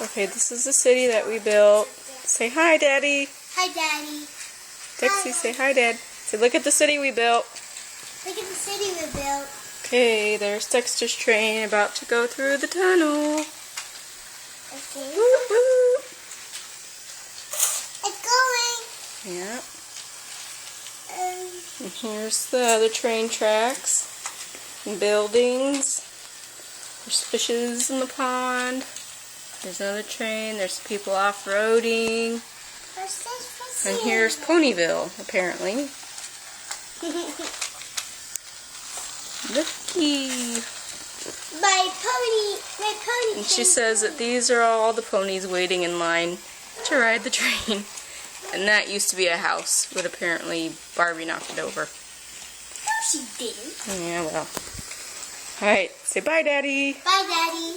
Okay, this is the city that we built. Say hi, Daddy. Hi, Daddy. Dexy, say hi, Dad. Say, look at the city we built. Look at the city we built. Okay, there's Dexter's train about to go through the tunnel. Okay. Woo woo. It's going. Yeah. And here's the other train tracks and buildings. There's fishes in the pond. There's another train. There's people off-roading. And here's Ponyville, apparently. Looky. My pony. And she says that these are all the ponies waiting in line to ride the train. And that used to be a house, but apparently Barbie knocked it over. No, she didn't. Yeah, well. Alright, say bye, Daddy. Bye, Daddy.